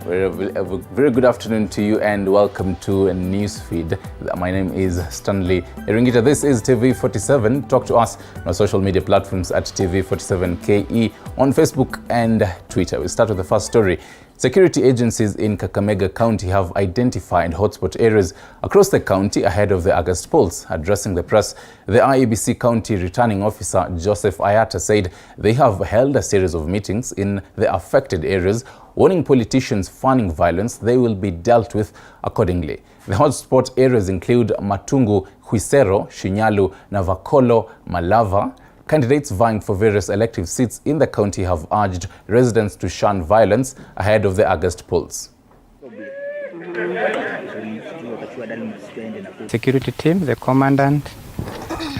Very good afternoon to you and welcome to a news feed. My name is Stanley Iringita. This is TV47. Talk to us on our social media platforms at TV47KE on Facebook and Twitter. We'll start with the first story. Security agencies in Kakamega County have identified hotspot areas across the county ahead of the August polls. Addressing the press, the IEBC County Returning Officer Joseph Ayata said they have held a series of meetings in the affected areas, warning politicians fanning violence they will be dealt with accordingly. The hotspot areas include Matungu, Khwisero, Shinyalu, Navakolo, Malava. Candidates vying for various elective seats in the county have urged residents to shun violence ahead of the August polls. Security team, the commandant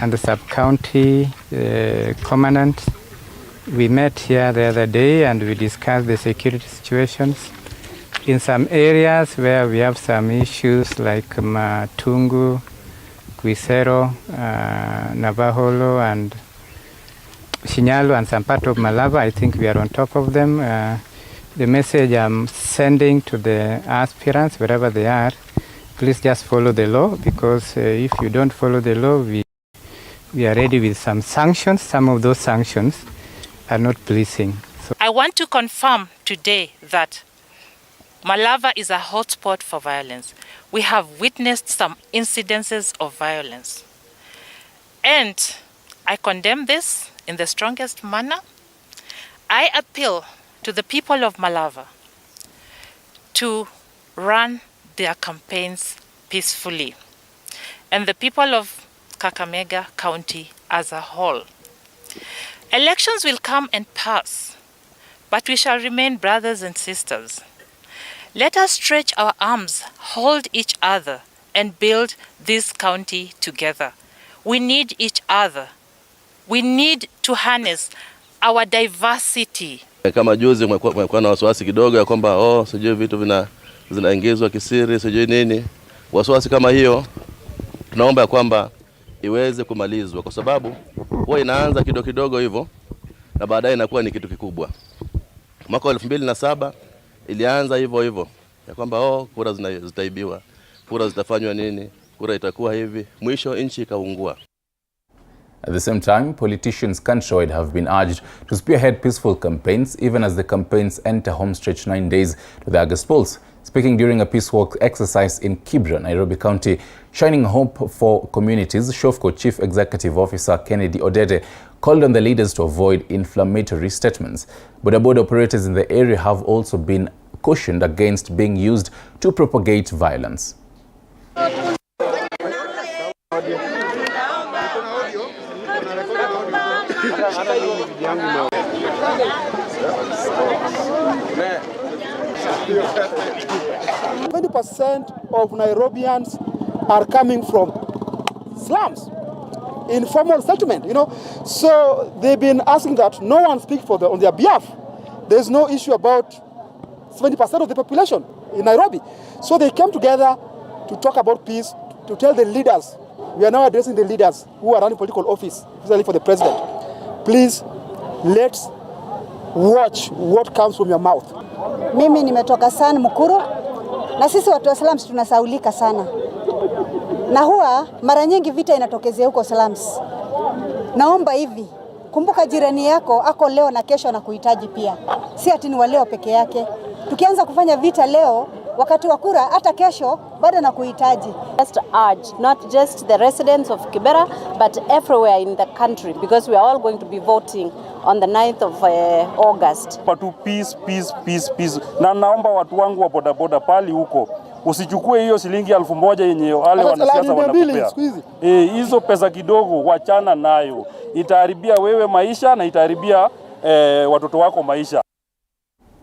and the sub-county commandant, we met here the other day and we discussed the security situations in some areas where we have some issues like Matungu, Khwisero, Navaholo and Shinyalu and some part of Malava. I think we are on top of them. The message I'm sending to the aspirants, wherever they are, please just follow the law, because if you don't follow the law, we are ready with some sanctions. Some of those sanctions are not pleasing. So I want to confirm today that Malava is a hotspot for violence. We have witnessed some incidences of violence. And I condemn this in the strongest manner. I appeal to the people of Malava to run their campaigns peacefully, and the people of Kakamega County as a whole. Elections will come and pass, but we shall remain brothers and sisters. Let us stretch our arms, hold each other, and build this county together. We need each other. We need to harness our diversity. Kama juzi kumekuwa na wasiwasi kidogo ya kwamba sijui vitu zinaingizwa kisiri, sijui nini. Wasiwasi kama hiyo tunaomba kwamba iweze kumalizwa, kwa sababu huwa inaanza kidogo hivyo na baadaye inakuwa ni kitu kikubwa. Mwaka 2007 ilianza hivyo ya kwamba kura zitaibiwa, kura zitafanywa nini, kura itakuwa hivi, mwisho nchi ikaungua. At the same time, politicians countrywide have been urged to spearhead peaceful campaigns, even as the campaigns enter homestretch 9 days to the August polls. Speaking during a peace walk exercise in Kibra, Nairobi County, shining hope for communities, Shofco Chief Executive Officer Kennedy Odede called on the leaders to avoid inflammatory statements. Boda operators in the area have also been cautioned against being used to propagate violence. %20% of Nairobians are coming from slums, informal settlement, So they've been asking that no one speak on their behalf. There's no issue about 70% of the population in Nairobi. So they came together to talk about peace, to tell the leaders. We are now addressing the leaders who are running political office, especially for the president. Please, let's watch what comes from your mouth. Mimi nimetoka sana Mukuru, na sisi watu wa slums tunasaulika sana. Na huwa mara nyingi vita inatokezea huko slums. Naomba hivi, kumbuka jirani yako ako leo na kesho na kuhitaji pia. Si ati ni leo peke yake. Tukianza kufanya vita leo, wakati wa kura hata kesho bado na kuhitaji. Just urge not just the residents of Kibera but everywhere in the country, because we are all going to be voting on the 9th of August. Patu peace. Na naomba watu wangu wa bodaboda pali huko, usichukue hiyo shilingi 1000 yenye wale wanasiasa wanakupea. Hizo pesa kidogo wachana nayo. Itaharibia wewe maisha na itaharibia watoto wako maisha.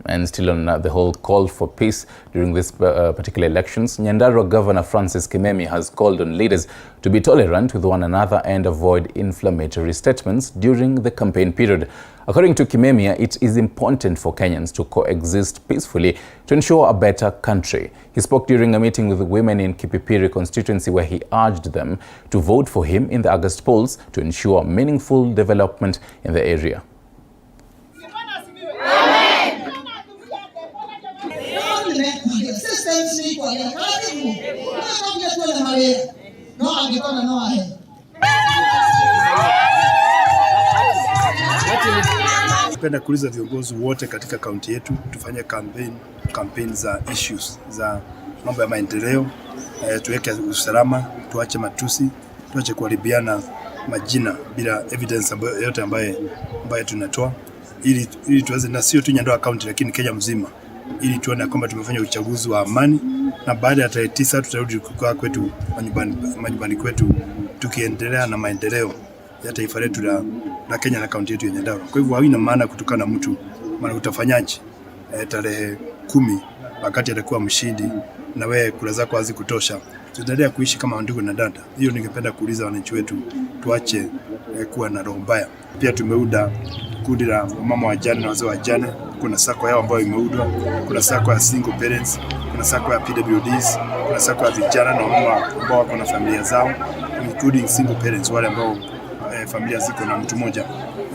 And still on the whole call for peace during this particular elections, Nyandarua Governor Francis Kimemia has called on leaders to be tolerant with one another and avoid inflammatory statements during the campaign period. According to Kimemia, it is important for Kenyans to coexist peacefully to ensure a better country. He spoke during a meeting with women in Kipipiri constituency, where he urged them to vote for him in the August polls to ensure meaningful development in the area. constituency kwa ile karibu. Na kwa kitu ile Maria. No angekona no ahe. Napenda kuuliza viongozi wote katika kaunti yetu tufanye campaign za issues za mambo ya maendeleo, tuweke usalama, tuache matusi, tuache kuharibiana majina bila evidence yote ambaye tunatoa ili tuweze, na sio tu Nyandarua County lakini Kenya mzima, ili tuone kwamba tumefanya uchaguzi wa amani, na baada ya tarehe 9 tutarudi kukaa kwetu manyumbani kwetu tukiendelea na maendeleo ya taifa letu la Kenya na kaunti yetu ya Nyandarua. Kwa hivyo haina maana kutokana na mtu, maana utafanyaje tarehe 10 wakati atakuwa mshindi na wewe kula zako hazikutosha. Tutaendelea kuishi kama ndugu na dada. Hiyo ningependa kuuliza wananchi wetu, tuache kuwa na roho mbaya. Pia tumeuda kundi la mama wajane na wazee wajane. Kuna sako yao ambayo imeudwa, kuna sako ya single parents, kuna sako ya PWDs, kuna sako ya vijana na mama ambao wako na familia zao, including single parents, wale ambao familia ziko na mtu mmoja,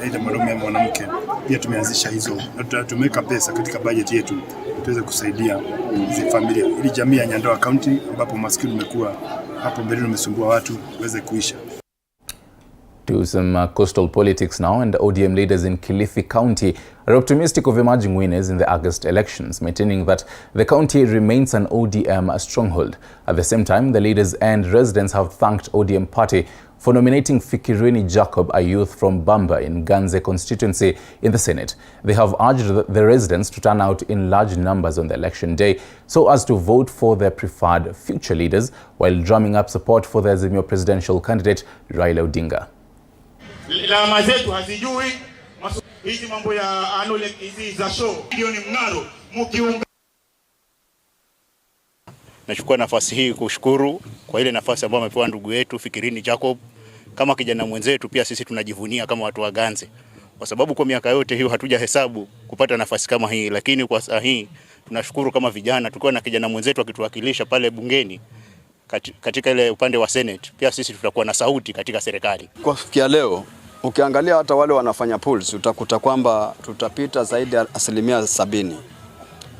aidha mwanaume au mwanamke. Pia tumeanzisha hizo na tumeweka pesa katika budget yetu tuweze kusaidia hizi familia, ili jamii ya Nyandarua County ambapo maskini umekuwa hapo mbele umesumbua watu waweze kuisha. To some coastal politics now, and ODM leaders in Kilifi County are optimistic of emerging winners in the August elections, maintaining that the county remains an ODM stronghold. At the same time, the leaders and residents have thanked ODM party for nominating Fikirini Jacob, a youth from Bamba in Ganze constituency, in the Senate. They have urged the residents to turn out in large numbers on the election day so as to vote for their preferred future leaders, while drumming up support for the Azimio presidential candidate Raila Odinga. Lama zetu hazijui hizi mambo ya anole hizi za show, hiyo ni mngaro mkiunga. Nachukua nafasi hii kushukuru kwa ile nafasi ambayo amepewa ndugu yetu Fikirini Jacob. Kama kijana mwenzetu pia sisi tunajivunia kama watu wa Ganze, kwa sababu kwa miaka yote hiyo hatuja hesabu kupata nafasi kama hii, lakini kwa saa hii tunashukuru kama vijana tukiwa na kijana mwenzetu akituwakilisha pale bungeni katika ile upande wa Senate, pia sisi tutakuwa na sauti katika serikali. Kwa fikia leo ukiangalia hata wale wanafanya polls utakuta kwamba tutapita zaidi ya 70%.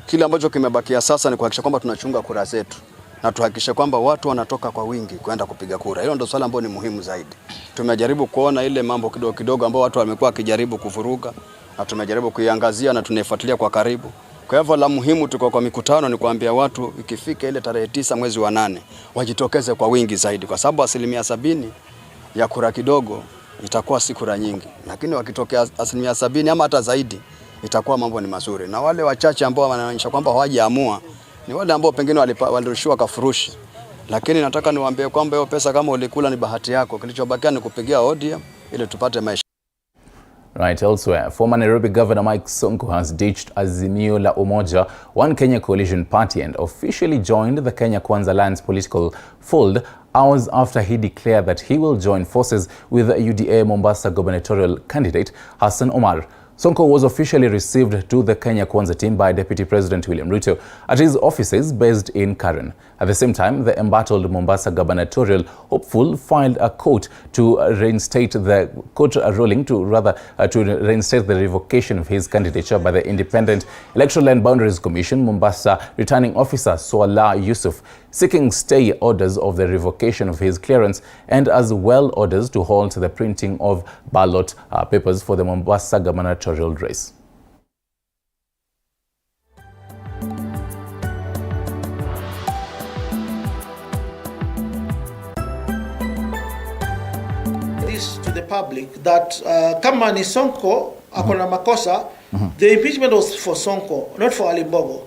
Kile ambacho kimebakia sasa ni kuhakikisha kwamba tunachunga kura zetu na tuhakikishe kwamba watu wanatoka kwa wingi kwenda kupiga kura. Hilo ndio swala ambalo ni muhimu zaidi. Tumejaribu kuona ile mambo kidogo kidogo ambao watu wamekuwa wakijaribu kuvuruga, na tumejaribu kuiangazia na tunaifuatilia kwa karibu. Kwa hivyo la muhimu tuko kwa mikutano ni kuambia watu ikifika ile tarehe 9 mwezi wa 8 wajitokeze kwa wingi zaidi, kwa sababu 70% ya kura kidogo itakuwa si kura nyingi, lakini wakitokea 70% ama hata zaidi itakuwa mambo ni mazuri. Na wale wachache ambao wanaonyesha kwamba hawajaamua ni wale ambao pengine walirushiwa kafurushi, lakini nataka niwaambie kwamba hiyo pesa kama ulikula ni bahati yako, kilichobakia ni kupigia ODM ili tupate maisha. Right, elsewhere, former Nairobi Governor Mike Sonko has ditched Azimio La Umoja, One Kenya Coalition party, and officially joined the Kenya Kwanza Alliance political fold hours after he declared that he will join forces with UDA Mombasa gubernatorial candidate Hassan Omar. Sonko was officially received to the Kenya Kwanza team by Deputy President William Ruto at his offices based in Karen. At the same time, the embattled Mombasa gubernatorial hopeful filed a court to reinstate the reinstate the revocation of his candidature by the Independent Electoral and Boundaries Commission, Mombasa returning officer Swala Yusuf, seeking stay orders of the revocation of his clearance and as well orders to halt the printing of ballot papers for the Mombasa gubernatorial race. This to the public that kama ni Sonko akona makosa, the impeachment was for Sonko, not for Ali Mbogo,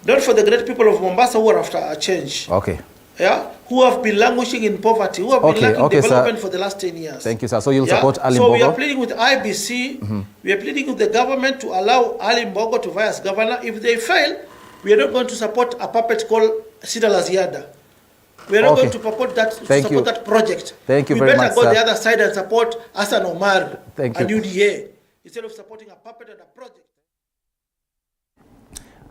not for the great people of Mombasa who are after a change. Okay. Yeah, who have been languishing in poverty, who have been lacking development for the last 10 years. Thank you, sir. So you'll support Ali Mbogo? So we are pleading with IBC, we are pleading with the government to allow Ali Mbogo to vie as governor. If they fail, we are not going to support a puppet called Sida Laziada. We are not going to support that, that project. Thank you very much, We better go the other side and support Hassan Omar and UDA instead of supporting a puppet and a project.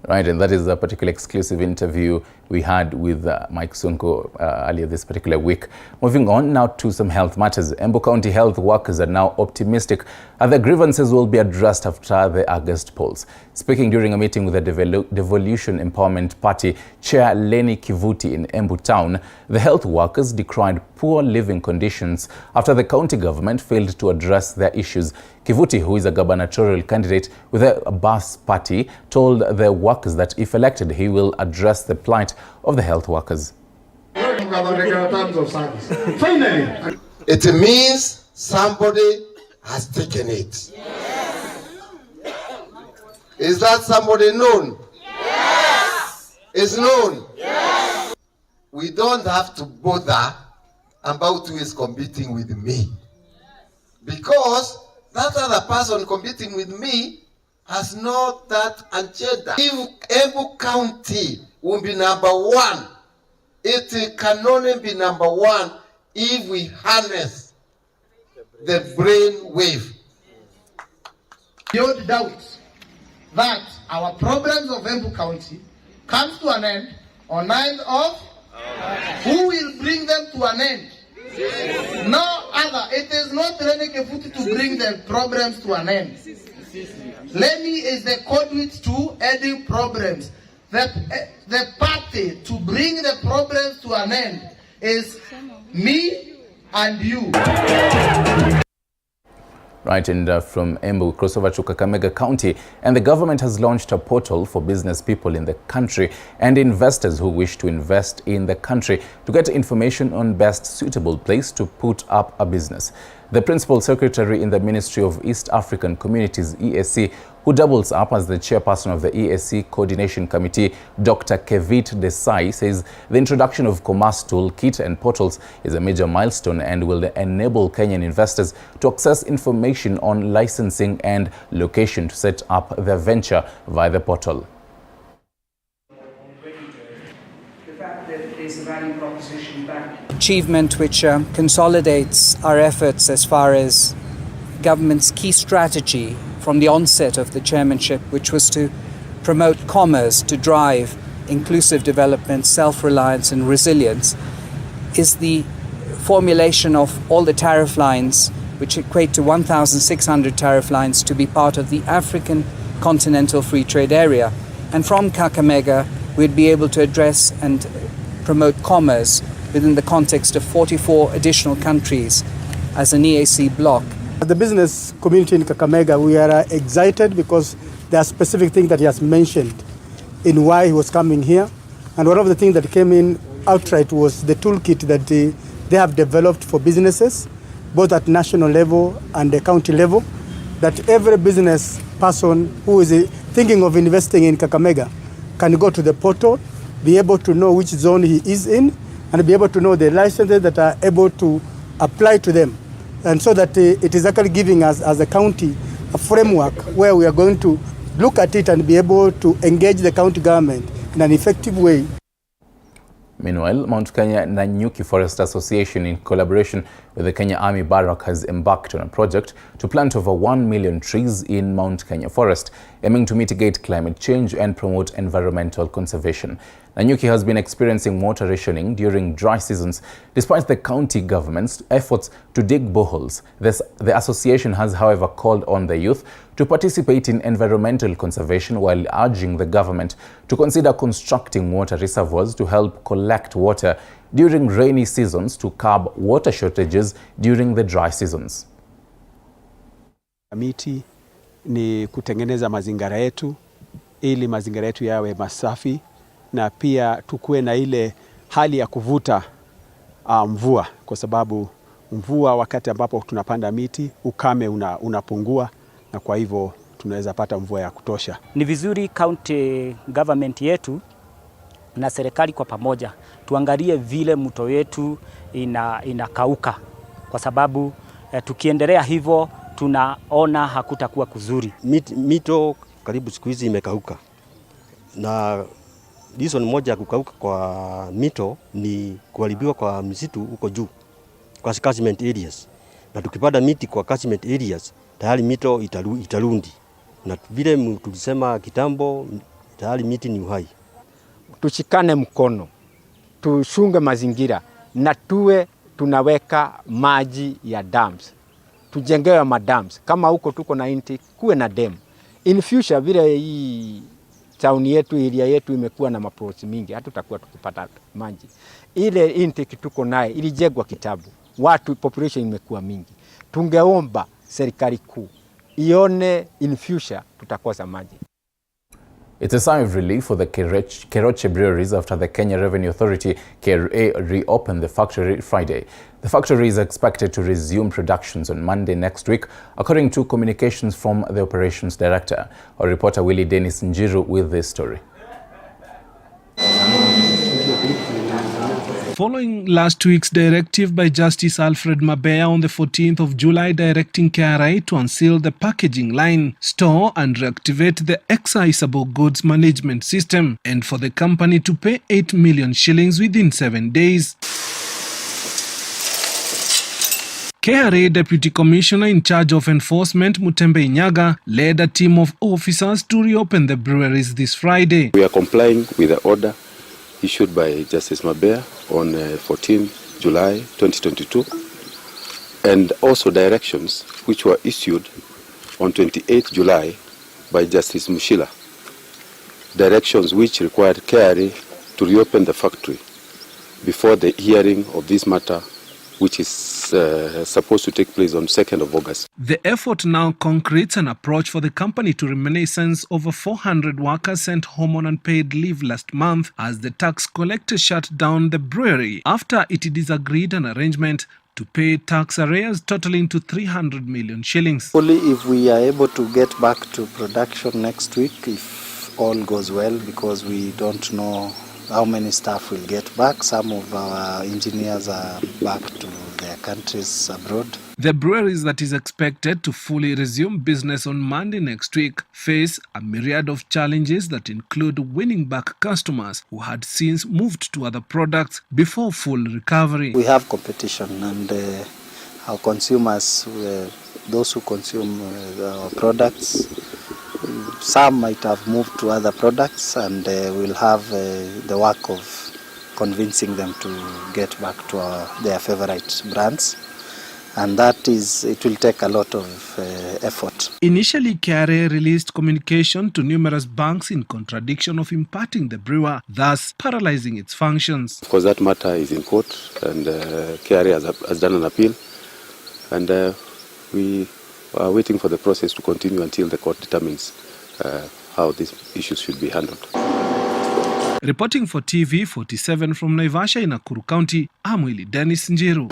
Right, and that is a particular exclusive interview we had with Mike Sonko earlier this particular week. Moving on now to some health matters. Embu County health workers are now optimistic that their grievances will be addressed after the August polls. Speaking during a meeting with the Devolution Empowerment Party Chair Lenny Kivuti in Embu town, the health workers decried poor living conditions after the county government failed to address their issues. Kivuti, who is a gubernatorial candidate with the Abbas party, told the workers that if elected, he will address the plight of the health workers. Finally, it means somebody has taken it. Is that somebody known? Yes. Is known? Yes. We don't have to bother about who is competing with me, because that other person competing with me has not that agenda. If Embu County will be number one, it can only be number one if we harness the brain wave. Beyond doubt that our problems of Embu County comes to an end on 9th of who will bring them to an end? No other. It is not Lenny Kivuti to bring the problems to an end. Lenny is the conduit to ending problems. The party to bring the problems to an end is me and you. Right, and from Embu, crossover to Kakamega County, and the government has launched a portal for business people in the country and investors who wish to invest in the country to get information on best suitable place to put up a business. The Principal Secretary in the Ministry of East African Communities, EAC, who doubles up as the chairperson of the EAC Coordination Committee, Dr. Kevit Desai, says the introduction of Commerce Toolkit and portals is a major milestone and will enable Kenyan investors to access information on licensing and location to set up their venture via the portal. Achievement which consolidates our efforts as far as government's key strategy from the onset of the chairmanship, which was to promote commerce, to drive inclusive development, self-reliance and resilience, is the formulation of all the tariff lines, which equate to 1,600 tariff lines, to be part of the African Continental Free Trade Area. And from Kakamega, we'd be able to address and promote commerce within the context of 44 additional countries as an EAC bloc. The business community in Kakamega, we are excited because there are specific things that he has mentioned in why he was coming here. And one of the things that came in outright was the toolkit that they have developed for businesses, both at national level and the county level, that every business person who is thinking of investing in Kakamega can go to the portal, be able to know which zone he is in, and be able to know the licenses that are able to apply to them. And so that it is actually giving us as a county a framework where we are going to look at it and be able to engage the county government in an effective way. Meanwhile, Mount Kenya Nanyuki Forest Association, in collaboration with the Kenya Army Barrack, has embarked on a project to plant over 1 million trees in Mount Kenya Forest, aiming to mitigate climate change and promote environmental conservation. Nanyuki has been experiencing water rationing during dry seasons, despite the county government's efforts to dig boreholes. The association has, however, called on the youth to participate in environmental conservation while urging the government to consider constructing water reservoirs to help collect water during rainy seasons to curb water shortages during the dry seasons. Miti ni kutengeneza mazingira yetu ili mazingira yetu yawe masafi, na pia tukue na ile hali ya kuvuta mvua, kwa sababu mvua wakati ambapo tunapanda miti, ukame unapungua, na kwa hivyo tunaweza pata mvua ya kutosha. Ni vizuri county government yetu na serikali kwa pamoja tuangalie vile mto yetu inakauka, kwa sababu tukiendelea hivyo tunaona hakutakuwa kuzuri. Mito karibu siku hizi imekauka, na reason moja ya kukauka kwa mito ni kuharibiwa kwa misitu huko juu kwa catchment areas, na tukipanda miti kwa catchment areas tayari mito itarundi, na vile tulisema kitambo Tayari miti ni uhai. Tushikane mkono, tushunge mazingira na tuwe tunaweka maji ya dams. Tujengewe madams. Kama huko tuko na intake, kuwe na dam. In future vile hii town yetu, area yetu imekuwa na maprosi mingi, hatutakuwa tukipata maji. Ile intake tuko naye ilijengwa kitabu. Watu population imekuwa mingi. Tungeomba serikali kuu ione in future tutakosa maji. It's a sign of relief for the Keroche breweries after the Kenya Revenue Authority KRA reopened the factory Friday. The factory is expected to resume productions on Monday next week, according to communications from the operations director. Our reporter Willie Dennis Njiru with this story. Following last week's directive by Justice Alfred Mabea on the 14th of July directing KRA to unseal the packaging line, store and reactivate the excisable goods management system, and for the company to pay 8 million shillings within 7 days. KRA Deputy Commissioner in charge of enforcement Mutembe Inyaga led a team of officers to reopen the breweries this Friday. We are complying with the order issued by Justice Mabea on 14 July 2022 and also directions which were issued on 28 July by Justice Mushila. Directions which required KRA to reopen the factory before the hearing of this matter, which is supposed to take place on 2nd of August. The effort now concretes an approach for the company to reminiscence over 400 workers sent home on unpaid leave last month as the tax collector shut down the brewery after it disagreed an arrangement to pay tax arrears totaling to 300 million shillings. Only if we are able to get back to production next week, if all goes well, because we don't know how many staff will get back. Some of our engineers are back to their countries abroad. The breweries that is expected to fully resume business on Monday next week face a myriad of challenges that include winning back customers who had since moved to other products before full recovery. We have competition, and our consumers, those who consume our products, some might have moved to other products, and we'll have the work of convincing them to get back to their favorite brands. And that is, it will take a lot of effort. Initially, KRA released communication to numerous banks in contradiction of imparting the brewer, thus paralyzing its functions. Of course, that matter is in court, and KRA has done an appeal, and we are waiting for the process to continue until the court determines how these issues should be handled. Reporting for TV 47 from Naivasha in Nakuru County, I'm Willie Dennis Njiru.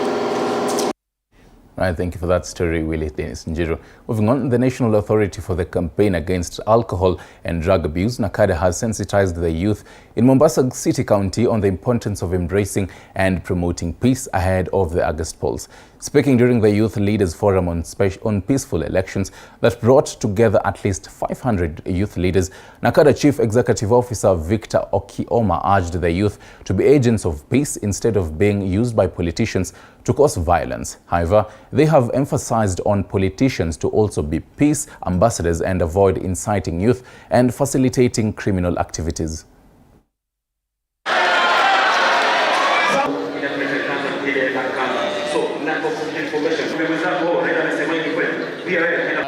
Right, thank you for that story, Willie Dennis Njiru. Moving on, the National Authority for the Campaign Against Alcohol and Drug Abuse, NACADA, has sensitized the youth in Mombasa City County on the importance of embracing and promoting peace ahead of the August polls. Speaking during the Youth Leaders Forum on peaceful elections that brought together at least 500 youth leaders, NACADA Chief Executive Officer Victor Okioma urged the youth to be agents of peace instead of being used by politicians to cause violence. However, they have emphasized on politicians to also be peace ambassadors and avoid inciting youth and facilitating criminal activities.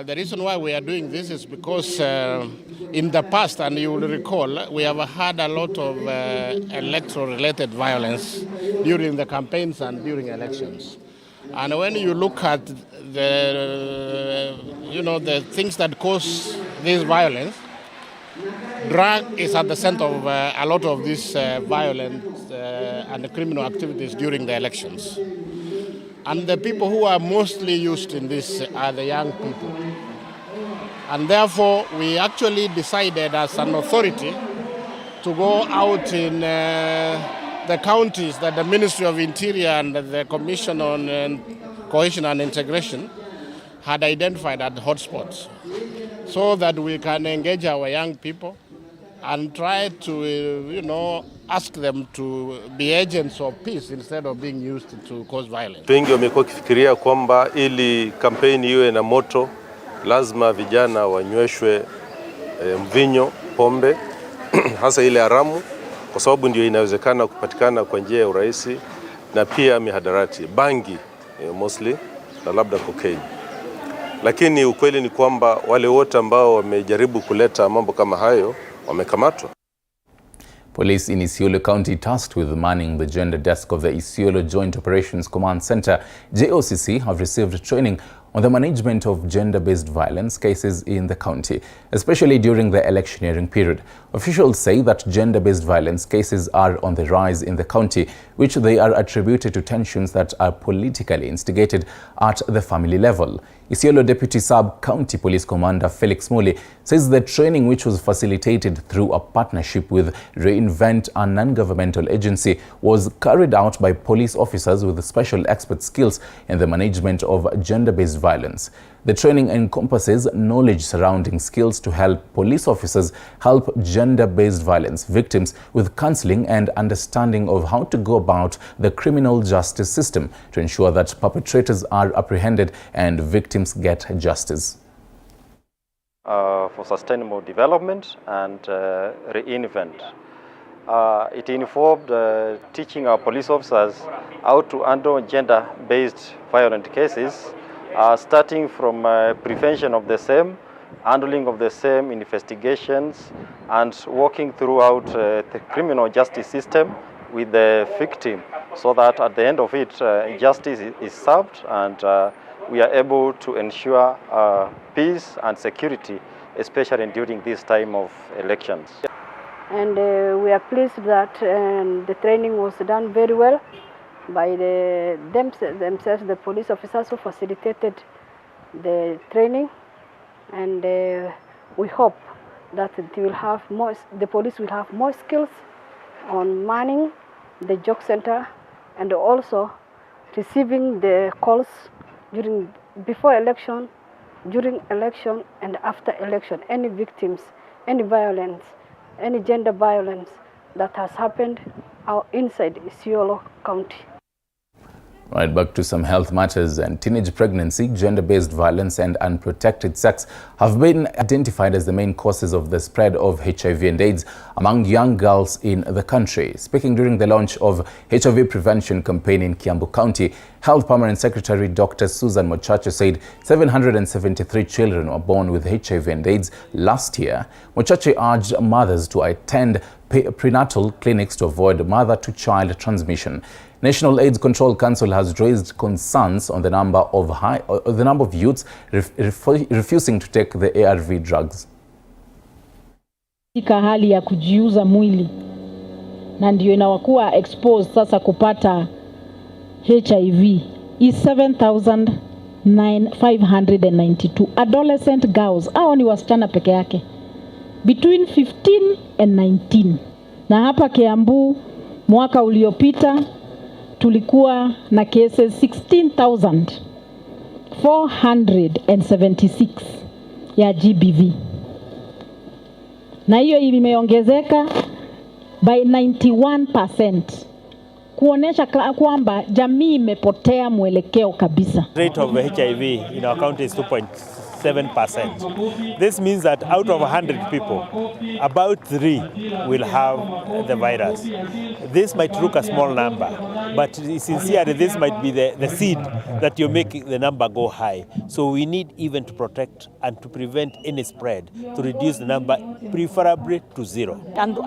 The reason why we are doing this is because in the past, and you will recall, we have had a lot of electoral-related violence during the campaigns and during elections. And when you look at the things that cause this violence, drug is at the center of a lot of these violent and criminal activities during the elections. And the people who are mostly used in this are the young people. And therefore, we actually decided as an authority to go out in the counties that the Ministry of Interior and the Commission on Cohesion and Integration had identified as hotspots, so that we can engage our young people and try to, ask them to be agents of peace instead of being used to cause violence. Wengi wamekuwa kifikiria kwamba ili kampeni iwe na moto lazima vijana wanyweshwe mvinyo, pombe, hasa ile haramu, kwa sababu ndio inawezekana kupatikana kwa njia ya urahisi, na pia mihadarati, bangi mostly, na labda cocaine. Lakini ukweli ni kwamba wale wote ambao wamejaribu kuleta mambo kama hayo wamekamatwa. Police in Isiolo County tasked with manning the gender desk of the Isiolo Joint Operations Command Center, JOCC, have received training on the management of gender-based violence cases in the county, especially during the electioneering period. Officials say that gender-based violence cases are on the rise in the county, which they are attributed to tensions that are politically instigated at the family level. Isiolo Deputy Sub-County Police Commander Felix Muli says the training, which was facilitated through a partnership with Reinvent, a non-governmental agency, was carried out by police officers with special expert skills in the management of gender-based violence. The training encompasses knowledge surrounding skills to help police officers help gender-based violence victims with counseling and understanding of how to go about the criminal justice system to ensure that perpetrators are apprehended and victims get justice. For sustainable development and Reinvent. It involved teaching our police officers how to handle gender-based violent cases, starting from prevention of the same, handling of the same, investigations, and working throughout the criminal justice system with the victim, so that at the end of it, justice is served and we are able to ensure peace and security, especially during this time of elections. And we are pleased that the training was done very well by themselves, the police officers who facilitated the training, and we hope that the police will have more skills on manning the job center and also receiving the calls before election, during election, and after election. Any victims, any violence, any gender violence that has happened inside Isiolo County. Right, back to some health matters. And teenage pregnancy, gender-based violence and unprotected sex have been identified as the main causes of the spread of HIV and AIDS among young girls in the country. Speaking during the launch of HIV prevention campaign in Embu County, Health Permanent Secretary Dr. Susan Mochache said 773 children were born with HIV and AIDS last year. Mochache urged mothers to attend prenatal clinics to avoid mother-to-child transmission. National AIDS Control Council has raised concerns on the number of youths refusing to take the ARV drugs. Katika hali ya kujiuza mwili na ndio inawakuwa exposed sasa kupata HIV is 7,592 adolescent girls. Hao ni wasichana peke yake between 15 and 19. Na hapa Kiambu mwaka uliopita tulikuwa na cases 16,476 ya GBV. Na hiyo imeongezeka by 91%. Kuonesha kwamba jamii imepotea mwelekeo kabisa. Rate of HIV in our county is 2.7%. This means that out of 100 people, about 3 will have the virus. This might look a small number, but sincerely, this might be the seed that you're making the number go high. So we need even to protect and to prevent any spread, to reduce the number preferably to 0. And